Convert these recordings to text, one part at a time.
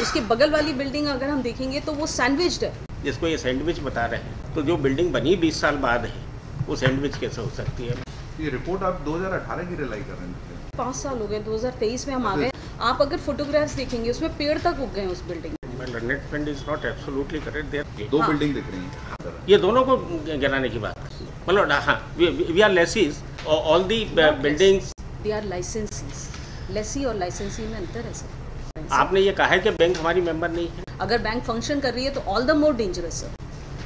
उसके बगल वाली बिल्डिंग अगर हम देखेंगे तो वो सैंडविच्ड है। जिसको ये सैंडविच बता रहे हैं, तो जो बिल्डिंग बनी 20 साल बाद है वो सैंडविच कैसे हो सकती है? ये रिपोर्ट आप 2018 की रिलाई कर रहे हैं? 5 साल हो गए, 2023 में हम आ गए। आप अगर फोटोग्राफ्स देखेंगे उसमें पेड़ तक उग गए उस बिल्डिंग में। Net friend is not absolutely correct there. दो बिल्डिंग दिख रही हैं, ये दोनों को गिराने की बात है। मतलब हाँ, we are lessees all the buildings. They are licensees. Lessee और लाइसेंसी में अंतर है सर। आपने ये कहा है कि बैंक हमारी मेंबर नहीं है। अगर बैंक फंक्शन कर रही है तो all the more dangerous sir.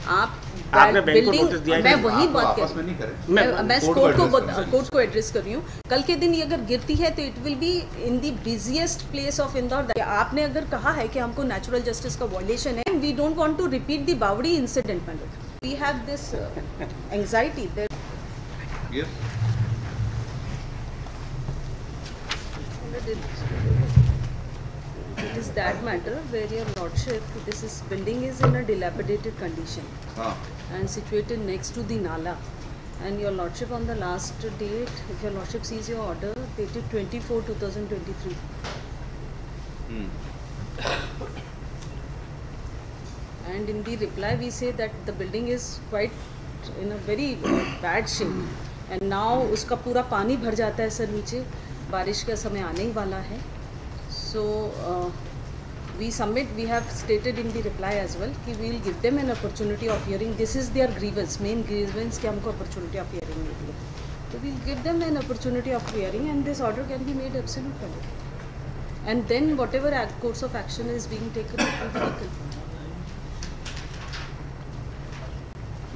आपने बैंक को नोटिस दिया है? मैं वही बात आपस में नहीं करें। मैं कोर्ट को एड्रेस कर रही हूँ। कल के दिन ये अगर गिरती है तो it will be in the busiest place of Indore. आपने अगर कहा है कि हमको नेचुरल जस्टिस का वायलेशन है, we don't want to repeat the बावड़ी इंसिडेंट में। We have this anxiety that it is that matter where your lordship, this building is in a dilapidated condition and situated next to the nala, and your lordship on the last date, if your lordship sees your order dated 24/2023, and in the reply we say that the building is quite in a very bad shape, and now उसका पूरा पानी भर जाता है sir नीचे। बारिश का समय आने ही वाला है। So we have stated in the reply as well कि we will give them an opportunity of hearing. This is their grievance, main grievance कि हमको opportunity of hearing नहीं दिया। So we will give them an opportunity of hearing and this order can be made absolute valid. And then whatever course of action is being taken it will be taken.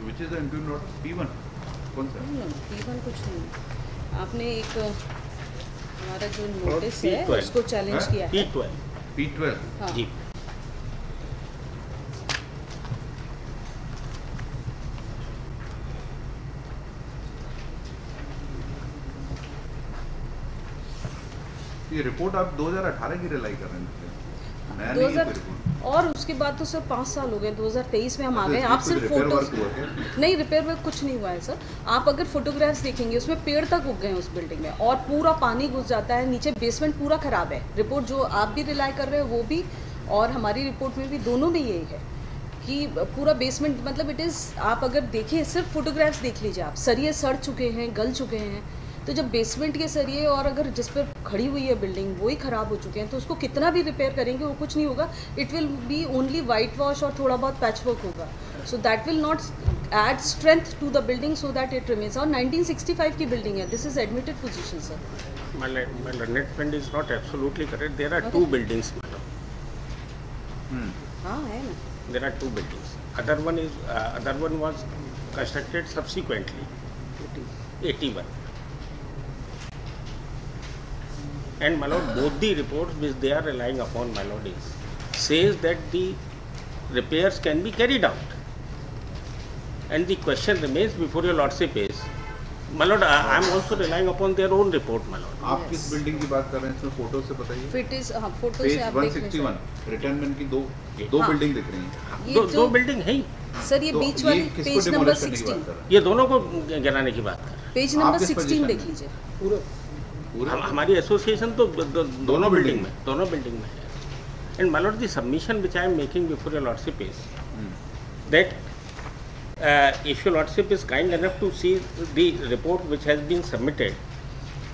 Which is the interim order? P1 कौन सा? P1 कुछ नहीं। आपने एक हमारा जो notice है उसको चैलेंज किया है। P12 हाँ। जी। ये रिपोर्ट आप 2018 की रिलाई कर रहे हैं? और उसके बाद तो सर 5 साल हो गए, 2023 में हम आ गए। आप सिर्फ फोटो नहीं, रिपेयर वर्क कुछ नहीं हुआ है सर। आप अगर फोटोग्राफ्स देखेंगे उसमें पेड़ तक उग गए हैं उस बिल्डिंग में और पूरा पानी घुस जाता है नीचे। बेसमेंट पूरा खराब है। रिपोर्ट जो आप भी रिलाई कर रहे हो वो भी और हमारी रिपोर्ट में भी दोनों में यही है कि पूरा बेसमेंट मतलब इट इज़, आप अगर देखें सिर्फ फोटोग्राफ्स देख लीजिए आप, सरिये सड़ चुके हैं, गल चुके हैं। तो जब बेसमेंट के सरिये और अगर जिस पर खड़ी हुई है बिल्डिंग वो ही ख़राब हो चुके हैं तो उसको कितना भी रिपेयर करेंगे वो कुछ नहीं होगा। It will be only white wash और थोड़ा बहुत पैच वर्क होगा। So that will not add strength to the building so that it remains. और 1965 की बिल्डिंग है। This is admitted position sir. Net friend is not absolutely correct. There are 2 buildings. हाँ है ना। There are 2 buildings. Other one was constructed subsequently, 81. And my lord, both the reports which they are relying upon, my lord, says that the repairs can be carried out. And the question remains before your lordship is, my lord, I am also relying upon their own report, my lord. आप किस building की बात कर रहे हैं? इसमें photo से बताइए। फिट इज फोटो से आप देख 161 रिटर्नमेंट की दो बिल्डिंग दिख रही हैं। दो बिल्डिंग है ही सर। ये बीच वाली पेज नंबर 16, ये दोनों को गिराने की बात कर रहे हैं। पेज नंबर 16 देख लीजिए। हमारी एसोसिएशन तो दोनों बिल्डिंग में है। And my Lord, the submission which I am making before your lordship is that if your lordship is kind enough to see the report which has been submitted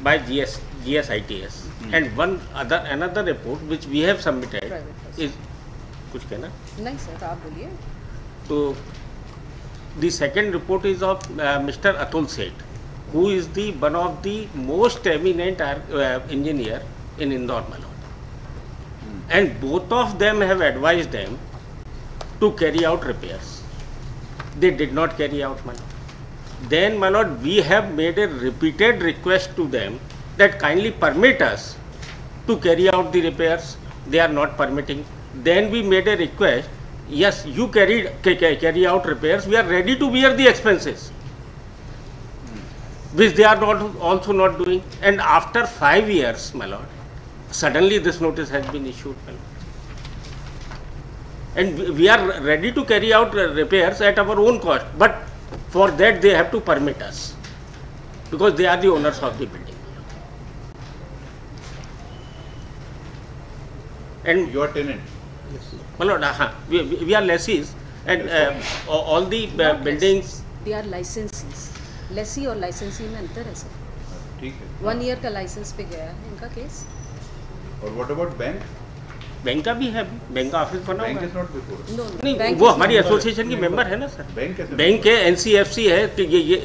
by GSITS and another report which we have submitted is कुछ कहना? नहीं sir, आप बोलिए। तो the second report is of Mr. Atul Seth, who is the one of the most eminent engineer in Indore, my lord. And both of them have advised them to carry out repairs. They did not carry out, my lord. Then, my lord, we have made a repeated request to them that kindly permit us to carry out the repairs. They are not permitting. Then we made a request, yes, you carry out repairs, we are ready to bear the expenses, which they are not also not doing. And after 5 years, my lord, suddenly this notice has been issued, my lord. And we are ready to carry out repairs at our own cost, but for that they have to permit us, because they are the owners of the building. And your tenant? मतलब हाँ, we are lessees and all the buildings. They are licensees. Lesi और licensee में अंतर है sir. ठीक है. 1 year का licence पे गया है इनका केस. और व्हाट अबाउट बैंक? बैंक का भी है, बैंक का ऑफिस बना हुआ बैंक है. Is not before. No, नहीं, बैंक वो is हमारी not- एसोसिएशन की मेंबर है ना सर. बैंक कैसे? बैंक है, एनसीएफसी है, कि ये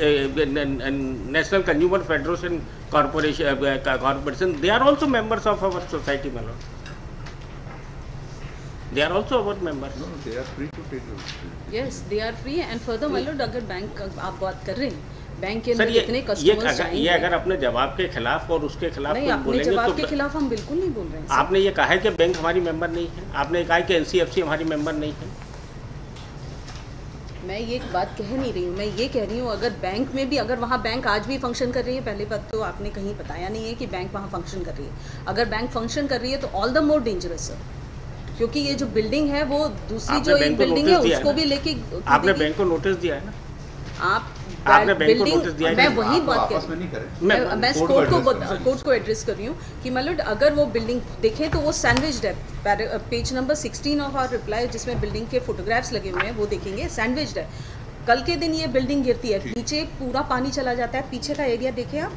national consumer federation corporation, they are also members of our society में. They are also our members. No, they are free to take it. Yes, they are free and further my lord, अगर bank आप बात कर रहे हैं, bank के sir अंदर इतने कस्टमर्स ये अगर अपने जवाब के खिलाफ और उसके खिलाफ नहीं, कुछ अपने बोलेंगे जवाब के तो खिलाफ हम बिल्कुल नहीं बोल रहे हैं सर. आपने ये कहा है कि बैंक हमारी मेंबर नहीं है, आपने कहा है कि एनसीएफसी हमारी मेंबर नहीं है. मैं ये बात कह नहीं रही हूँ, मैं ये कह रही हूँ अगर बैंक में भी, अगर वहाँ बैंक आज भी फंक्शन कर रही है, पहली बात तो आपने कहीं बताया नहीं है कि बैंक वहाँ फंक्शन कर रही है. अगर बैंक फंक्शन कर रही है तो all the more dangerous sir, क्योंकि ये जो बिल्डिंग है वो दूसरी आपने जो बैंक एक को बिल्डिंग है नोटिस दिया उसको है भी लेके आपने बैंक को नोटिस दिया है ना. आप आपने बैंक को नोटिस दिया है मैं कि वही आप बात आपस कर में नहीं करें. मैं कोर्ट कोर्ट को एड्रेस कर रही हूँ कि मतलब अगर वो बिल्डिंग देखें तो वो सैंडविच्ड है. Page number 16 of our reply जिसमें बिल्डिंग के फोटोग्राफ्स लगे हुए हैं वो देखेंगे, सैंडविच्ड है. कल के दिन ये बिल्डिंग गिरती है, नीचे पूरा पानी चला जाता है. पीछे का एरिया देखिए आप,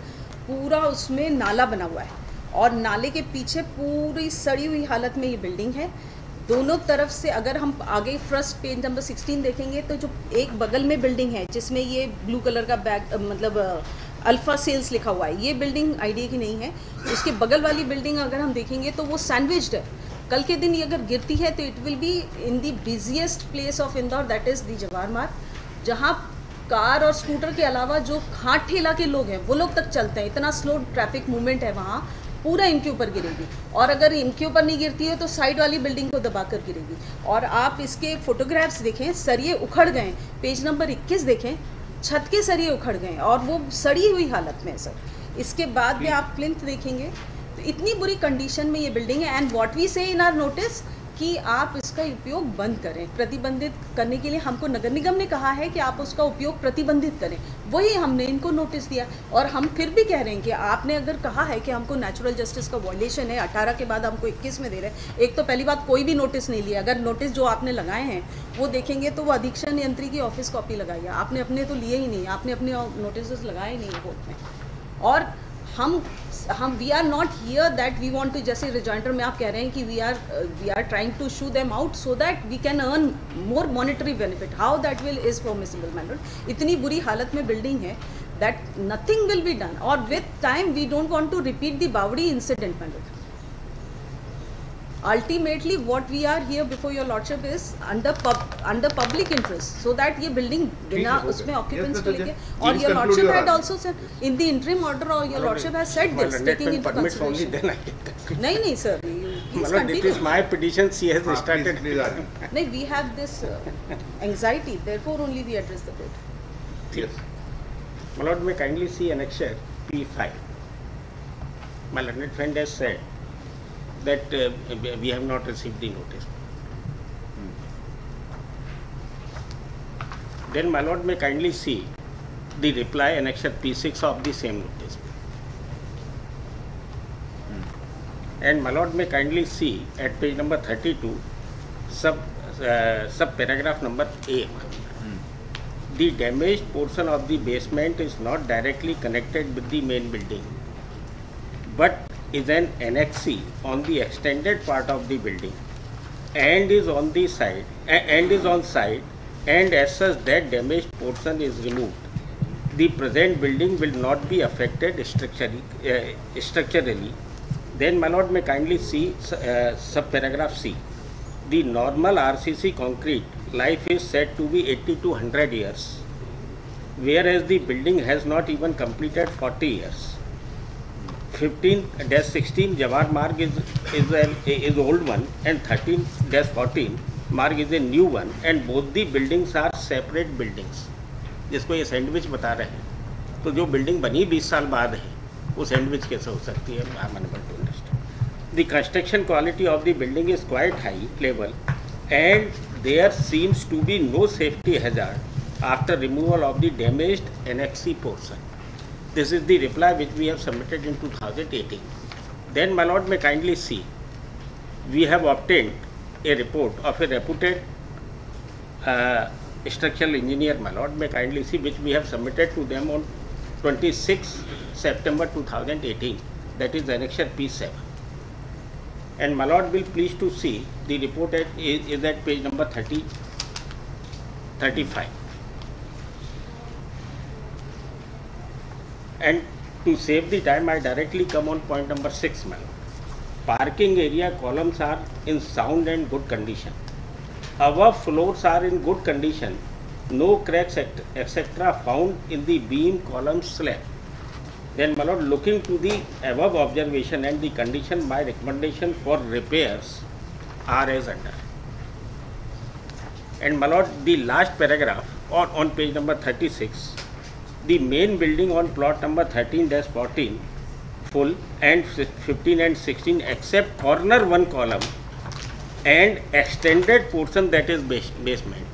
पूरा उसमें नाला बना हुआ है और नाले के पीछे पूरी सड़ी हुई हालत में ये बिल्डिंग है. दोनों तरफ से अगर हम आगे फर्स्ट पेज नंबर 16 देखेंगे तो जो एक बगल में बिल्डिंग है जिसमें ये ब्लू कलर का बैग मतलब अल्फा सेल्स लिखा हुआ है, ये बिल्डिंग आईडिया की नहीं है. उसके बगल वाली बिल्डिंग अगर हम देखेंगे तो वो सैंडविच्ड है. कल के दिन ये अगर गिरती है तो it will be in the busiest place of Indore, that is the Jawahar मार्ग, जहाँ कार और स्कूटर के अलावा जो खाट ठेला के लोग हैं वो लोग तक चलते हैं. इतना स्लो ट्रैफिक मूवमेंट है वहाँ, पूरा इनके ऊपर गिरेगी. और अगर इनके ऊपर नहीं गिरती है तो साइड वाली बिल्डिंग को दबा कर गिरेगी. और आप इसके फोटोग्राफ्स देखें, सरिये उखड़ गए. पेज नंबर 21 देखें, छत के सरिये उखड़ गए और वो सड़ी हुई हालत में है सर. इसके बाद में आप प्लिंथ देखेंगे तो इतनी बुरी कंडीशन में ये बिल्डिंग है. एंड व्हाट वी से इन आवर नोटिस कि आप इसका उपयोग बंद करें. प्रतिबंधित करने के लिए हमको नगर निगम ने कहा है कि आप उसका उपयोग प्रतिबंधित करें, वही हमने इनको नोटिस दिया. और हम फिर भी कह रहे हैं कि आपने अगर कहा है कि हमको नेचुरल जस्टिस का वॉयलेशन है, 18 के बाद हमको 21 में दे रहे हैं. एक तो पहली बात कोई भी नोटिस नहीं लिया. अगर नोटिस जो आपने लगाए हैं वो देखेंगे तो वो अधीक्षण यंत्री की ऑफिस कॉपी लगाई है, आपने अपने तो लिए ही नहीं, आपने अपने नोटिस लगाए ही नहीं कोर्ट में. और हम we are not here that we want to, जैसे रिजॉइंडर में आप कह रहे हैं कि we are trying to shoo them out so that we can earn more monetary benefit. How that will is permissible manner. इतनी बुरी हालत में बिल्डिंग है that nothing will be done. और with time we don't want to repeat the बावड़ी incident manner. Ultimately what we are here before your lordship is under public interest, so that ये building बिना उसमें occupants को लेके. और your lordship had also said in the interim order, or your lordship has said this, taking into consideration. नहीं sir, please मतलब it is my petition, she has started. नहीं, we have this anxiety, therefore only we address the court. Yes. My lord, may kindly see annexure P5. My learned friend has said that we have not received the notice. Then my lord may kindly see the reply annexure P6 of the same notice. And my lord may kindly see at page number 32 sub paragraph number A. The damaged portion of the basement is not directly connected with the main building, but is an annexe on the extended part of the building and is on the side and as such that damaged portion is removed. The present building will not be affected structurally. Then my lord may kindly see subparagraph C. The normal RCC concrete life is said to be 80 to 100 years, whereas the building has not even completed 40 years. 15-16 Jawahar Marg is old one and 13-14 Marg is a new one, and both the buildings are separate buildings. जिसको ये sandwich बता रहे हैं, तो जो building बनी 20 साल बाद है वो सैंडविच कैसे हो सकती है? I am unable to understand. The construction quality of the building is quite high level and there seems to be no safety hazard after removal of the damaged annexe portion. This is the reply which we have submitted in 2018. Then my lord may kindly see, we have obtained a report of a reputed structural engineer, my lord, may kindly see, which we have submitted to them on 26 September 2018, that is annexure P7. And my lord will please to see the report is at page number 35. And to save the time, I directly come on point number 6, my lord. Parking area columns are in sound and good condition. Above floors are in good condition. No cracks etc. found in the beam column slab. Then, my lord, looking to the above observation and the condition, my recommendation for repairs are as under. And, my lord, the last paragraph on page number 36, the main building on plot number 13-14, full, and 15 and 16, except corner one column and extended portion, that is basement,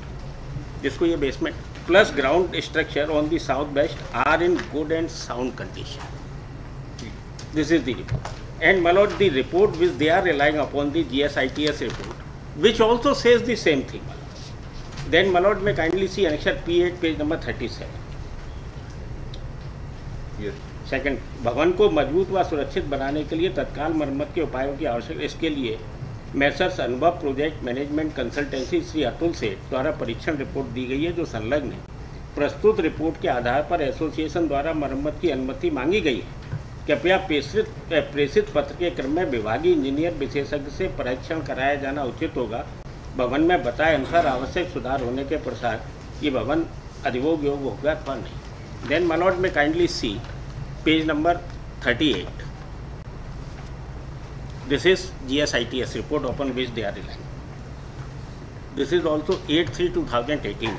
जिसको ये basement plus ground structure on the southwest are in good and sound condition. This is the report. And, my lord, the report which they are relying upon, the GSITS report, which also says the same thing. Then, my lord, may kindly see annexure P8, page number 37. Yes. Second, भवन को मजबूत व सुरक्षित बनाने के लिए तत्काल मरम्मत के उपायों की आवश्यकता, इसके लिए मैसर्स अनुभव project management consultancy Shri Atul सेठ द्वारा परीक्षण रिपोर्ट दी गई है, जो संलग्न है। प्रस्तुत रिपोर्ट के आधार पर एसोसिएशन द्वारा मरम्मत की अनुमति मांगी गई है। कृपया प्रेषित पत्र के क्रम में विभागीय इंजीनियर विशेषज्ञ से परीक्षण कराया जाना उचित होगा। भवन में बताए अनुसार आवश्यक सुधार होने के पश्चात ये भवन अधिभोग योग्य होगा अथवा नहीं। देन, माय लॉर्ड, में kindly C page number 38. This is GSITS report upon which they are relying. This is also 8/3/2018.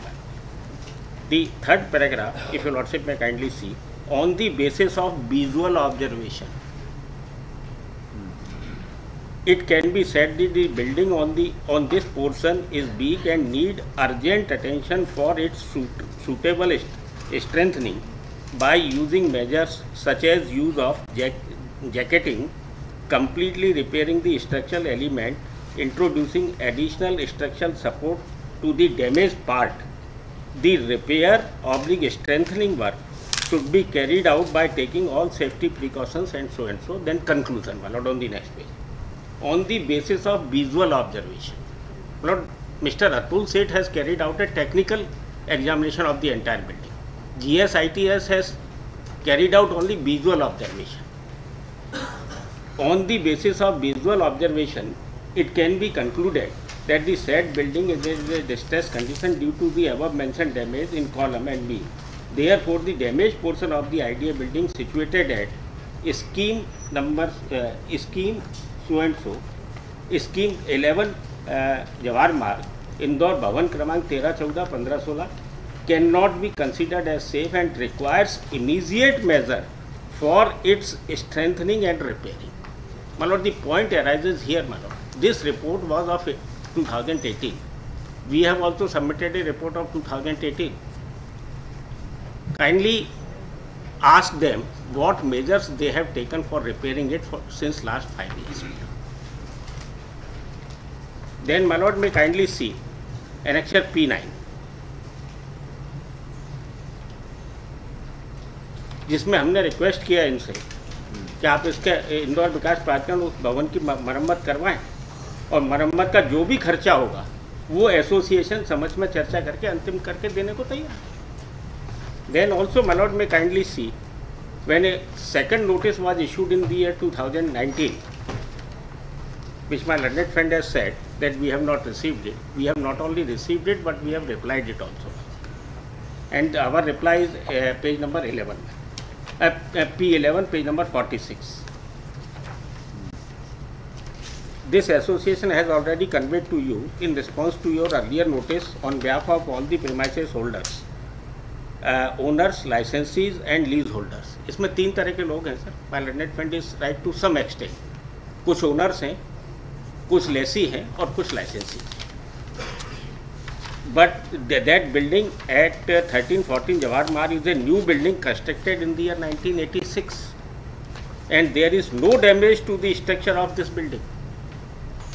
The third paragraph, if your lordship may kindly see, on the basis of visual observation, it can be said that the building on this portion is weak and need urgent attention for its suitable strengthening by using measures such as use of jacketing, completely repairing the structural element, introducing additional structural support to the damaged part. The repair/strengthening work should be carried out by taking all safety precautions and so. Then conclusion, my lord, on the next page. On the basis of visual observation, my lord, Mr. Atul Seth has carried out a technical examination of the entire building. GSITS has carried out only visual observation. On the basis of visual observation, it can be concluded that the said building is in a distressed condition due to the above mentioned damage in column and beam. Therefore, the damaged portion of the IDA building situated at scheme number scheme so and so, scheme 11 Jawar Marg, Indore, भवन क्रमांक 13, 14, 15, 16 cannot be considered as safe and requires immediate measure for its strengthening and repairing. My lord, the point arises here, my lord. This report was of 2018. We have also submitted a report of 2018. Kindly ask them what measures they have taken for repairing it since last 5 years. Then, my lord, may kindly see annexure P9. जिसमें हमने request किया इनसे कि आप इसके इंदौर विकास प्राधिकरण उस भवन की मरम्मत करवाएं और मरम्मत का जो भी खर्चा होगा वो एसोसिएशन समझ में चर्चा करके अंतिम करके देने को तैयार है। देन ऑल्सो, माय लॉर्ड, में kindly see when A second notice was issued in the year 2019, which my learned friend has said that we have not received it. We have not only received it, but we have replied it also. And our reply is page number 11. P11, page number 46. This association has already conveyed to you in response to your earlier notice on behalf of all the premises holders, owners, licensees and leaseholders. इसमें 3 तरह के लोग हैं sir. My learned friend is right to some extent. कुछ owners हैं, कुछ lessee हैं और कुछ licensee. But that building at 1314 Jawar Marg is a new building constructed in the year 1986, and there is no damage to the structure of this building.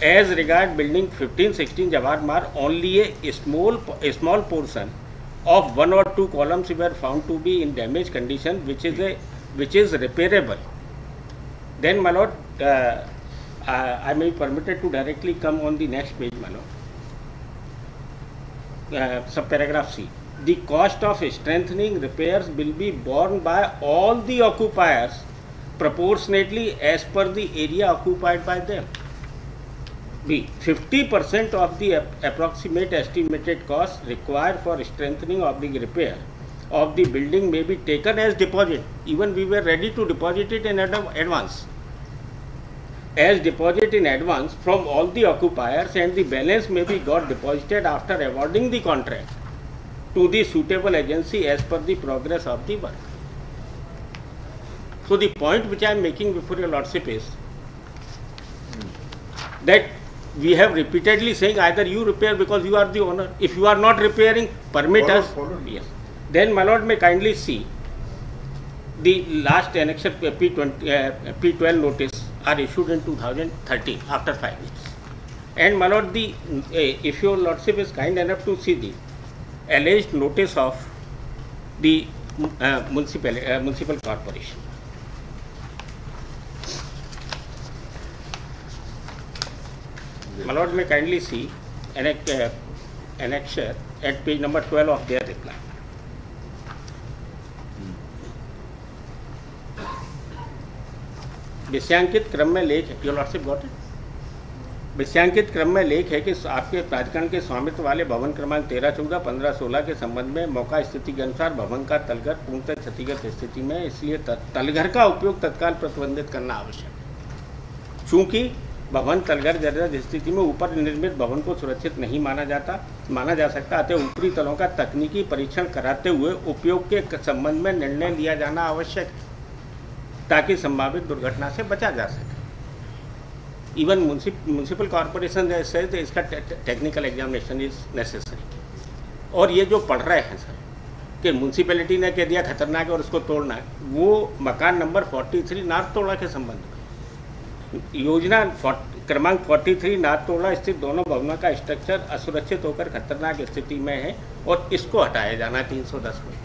As regard building 15-16 Jawahar Marg, only a small portion of 1 or 2 columns were found to be in damaged condition, which is repairable. Then, my lord, I may be permitted to directly come on the next page, my lord. Subparagraph C. The cost of strengthening repairs will be borne by all the occupiers proportionately as per the area occupied by them. B. 50% of the approximate estimated cost required for strengthening of the repair of the building may be taken as deposit. Even we were ready to deposit it in advance. As deposit in advance from all the occupiers, and the balance may be got deposited after awarding the contract to the suitable agency as per the progress of the work. So the point which I am making before your lordship is that we have repeatedly saying either you repair because you are the owner. If you are not repairing, permit us. Yes. Then my lord may kindly see the last annexure P12 notice are issued in 2013 after 5 years. And my lord, if your lordship is kind enough to see the alleged notice of the municipal corporation. My lord may kindly see annexure at page number 12 of their reply. विषयांकित क्रम में लेख, your lordship got it, विषयांकित क्रम में लेख है कि आपके प्राधिकरण के स्वामित्व वाले भवन क्रमांक 13, 14, 15, 16 के संबंध में मौका स्थिति के अनुसार भवन का तलघर पूर्णतः क्षतिग्रस्त स्थिति में, इसलिए तलघर का उपयोग तत्काल प्रतिबंधित करना आवश्यक है। चूँकि भवन तलघर जर्जर स्थिति में ऊपर निर्मित भवन को सुरक्षित नहीं माना जा सकता, अतः ऊपरी तलों का तकनीकी परीक्षण कराते हुए उपयोग के संबंध में निर्णय लिया जाना आवश्यक है ताकि संभावित दुर्घटना से बचा जा सके। इवन म्यूनसिपल कॉरपोरेशन से इसका टेक्निकल एग्जामिनेशन इज नेसेसरी। और ये जो पढ़ रहे हैं सर कि म्यूनसिपैलिटी ने कह दिया खतरनाक है और उसको तोड़ना है, वो मकान नंबर 43 नारतोड़ा के संबंध में योजना क्रमांक 43 नारतोड़ा स्थित दोनों भवनों का स्ट्रक्चर असुरक्षित होकर खतरनाक स्थिति में है और इसको हटाया जाना 310 में।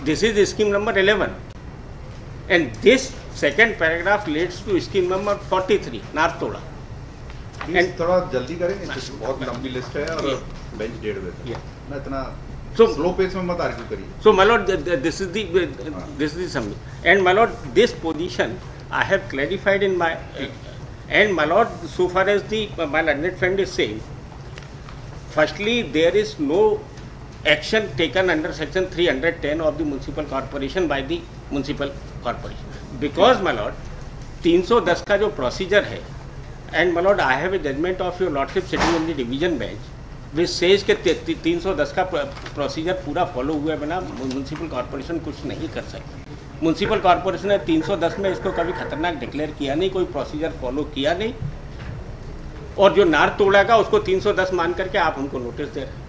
This is scheme number 11 and this second paragraph leads to scheme number 43 नारतोड़ा। Please थोड़ा जल्दी करेंगे, बहुत लंबी लिस्ट है और बेंच 1:30 बजे ना, इतना स्लो पेस में मत आर्ग्यू करिए। So my lord, this is the summary, and my lord, this position I have clarified in my and my lord, so far as my learned friend is saying, firstly there is no action taken under section 310 of the municipal corporation by the municipal corporation because my lord 310 का जो procedure है, and my lord I have a judgment of your lordship sitting in the division bench which says कि 310 का procedure पूरा follow हुए बिना municipal corporation कुछ नहीं कर सकती। म्यूनसिपल कॉरपोरेशन ने 310 में इसको कभी खतरनाक डिक्लेयर किया नहीं, कोई प्रोसीजर फॉलो किया नहीं, और जो नारतोड़ा का उसको 310 मान करके आप हमको नोटिस दे रहे हैं।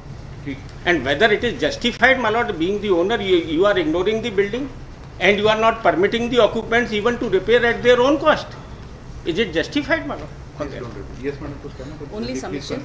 And whether it is justified, my lord, being the owner, you are ignoring the building and you are not permitting the occupants even to repair at their own cost. Is it justified, my lord? Yes, madam. Only submission.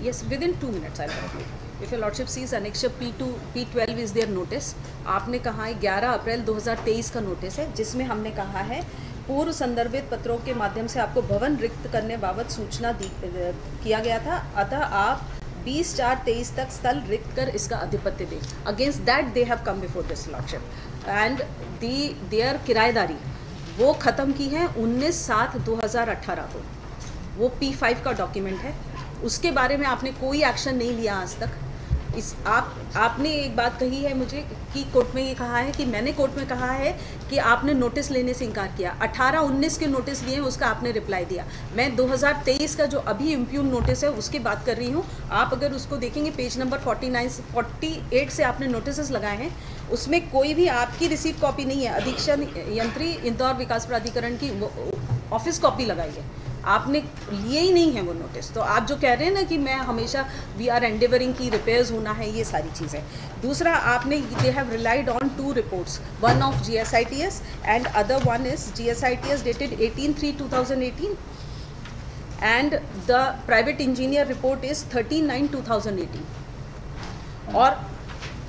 Yes, within 2 minutes I'll complete. If your lordship sees annexure P12 is their notice. आपने कहा है 11 अप्रैल 2023 का notice है जिसमें हमने कहा है पूर्व संदर्भित पत्रों के माध्यम से आपको भवन रिक्त करने बाबत सूचना किया गया था, अतः आप 20/4/23 तक स्थल रिक्त कर इसका अधिपत्य दें। Against that they have come before this lordship and their किराएदारी वो ख़त्म की है 19/7/2018 को। वो P5 का डॉक्यूमेंट है, उसके बारे में आपने कोई एक्शन नहीं लिया आज तक। आपने एक बात कही है मुझे कि कोर्ट में ये कहा है कि मैंने कोर्ट में कहा है कि आपने नोटिस लेने से इनकार किया। 18-19 के नोटिस लिए हैं, उसका आपने रिप्लाई दिया। मैं 2023 का जो अभी इम्प्यून नोटिस है उसकी बात कर रही हूँ। आप अगर उसको देखेंगे पेज नंबर 48 से आपने नोटिस लगाए हैं, उसमें कोई भी आपकी रिसीव कॉपी नहीं है। अधीक्षण यंत्री इंदौर विकास प्राधिकरण की ऑफिस कॉपी लगाई है। आपने लिए ही नहीं है वो नोटिस। तो आप जो कह रहे हैं ना कि मैं हमेशा वी आर एंडेवरिंग की रिपेयर्स होना है, ये सारी चीज़ें। दूसरा, आपने they have relied on 2 reports, one of GSITS and other one is GSITS dated 18/3/2018 and the private engineer report is 13/9/2018 और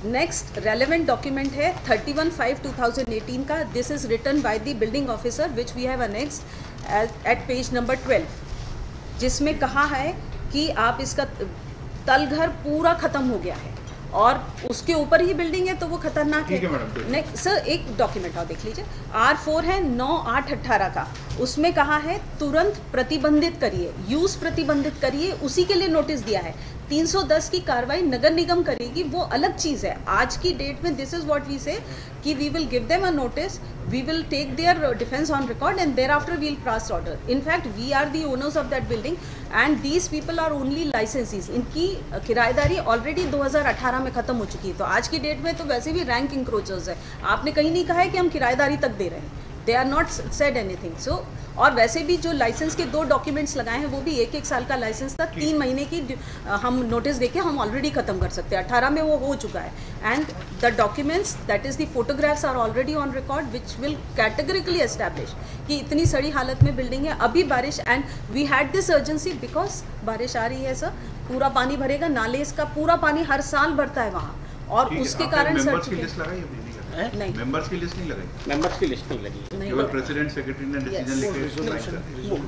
नेक्स्ट रेलेवेंट डॉक्यूमेंट है 31/5/2018 का। This is written by the building officer which we have annexed at page number 12, जिसमें कहा है कि आप इसका तलघर पूरा ख़त्म हो गया है और उसके ऊपर ही बिल्डिंग है तो वो खतरनाक है। नेक्स्ट सर एक डॉक्यूमेंट और देख लीजिए, R4 है 9/8/18 का, उसमें कहा है तुरंत प्रतिबंधित करिए, यूज़ प्रतिबंधित करिए, उसी के लिए नोटिस दिया है। 310 की कार्रवाई नगर निगम करेगी, वो अलग चीज़ है। आज की डेट में this is what we say कि we will give them a notice, we will take their defence on record and thereafter we will pass order. In fact we are the owners of that building and these people are only licensees. इनकी किराएदारी already 2018 में ख़त्म हो चुकी है। तो आज की डेट में तो वैसे भी रैंक इंक्रोचर्स है। आपने कहीं नहीं कहा है कि हम किराएदारी तक दे रहे हैं, they are not said anything. So और वैसे भी जो लाइसेंस के 2 डॉक्यूमेंट्स लगाए हैं वो भी 1-1 साल का लाइसेंस था, 3 महीने की हम नोटिस देके हम ऑलरेडी ख़त्म कर सकते हैं। 18 में वो हो चुका है and the documents that is the photographs are already on record which will categorically establish कि इतनी सड़ी हालत में बिल्डिंग है। अभी बारिश and we had this urgency because बारिश आ रही है सर, पूरा पानी भरेगा, नाले इसका पूरा पानी हर साल भरता है वहाँ और उसके कारण सर नहीं मेंबर्स की लिस्ट नहीं लगाई, मेंबर्स की लिस्ट नहीं लगी, केवल प्रेसिडेंट सेक्रेटरी ने डिसीजन लेके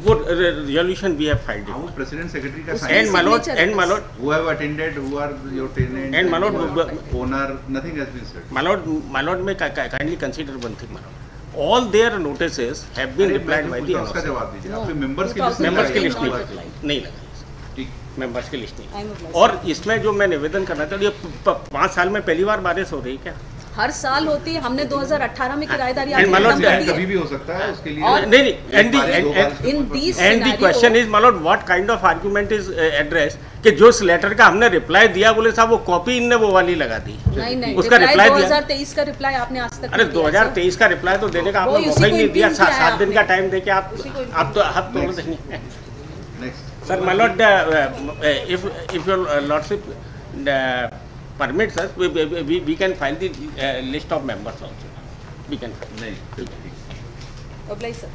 वो resolution we have filed house president secretary का sign and my lord who have attended, who are your tenant and my lord owner, nothing has been said. my lord may kindly consider one thing, my lord, all their notices have been replied by the उसका जवाब दीजिए। आपने members की list नहीं लगाई, members की list नहीं। और इसमें जो मैं निवेदन करना चाहता हूँ, ये 5 साल में पहली बार बारिश हो रही है क्या? हर साल होती है। हमने 2018 में किराएदारी कभी भी हो सकता है, उसके लिए नहीं and the question is my lord, what kind of argument is addressed कि जो इस लेटर का हमने रिप्लाई दिया, बोले साहब वो कॉपी इनने वो वाली लगा दी। नहीं उसका रिप्लाई 2023 का रिप्लाई आपने आज तक अरे 2023 का रिप्लाई तो देने का आपने मौका ही नहीं दिया। 7 दिन का टाइम देके आप तो हाथ तोड़ देंगे। Sir my lord, if your lordship permits us, we can file the list of members also. We can file. नहीं, Oblige sir.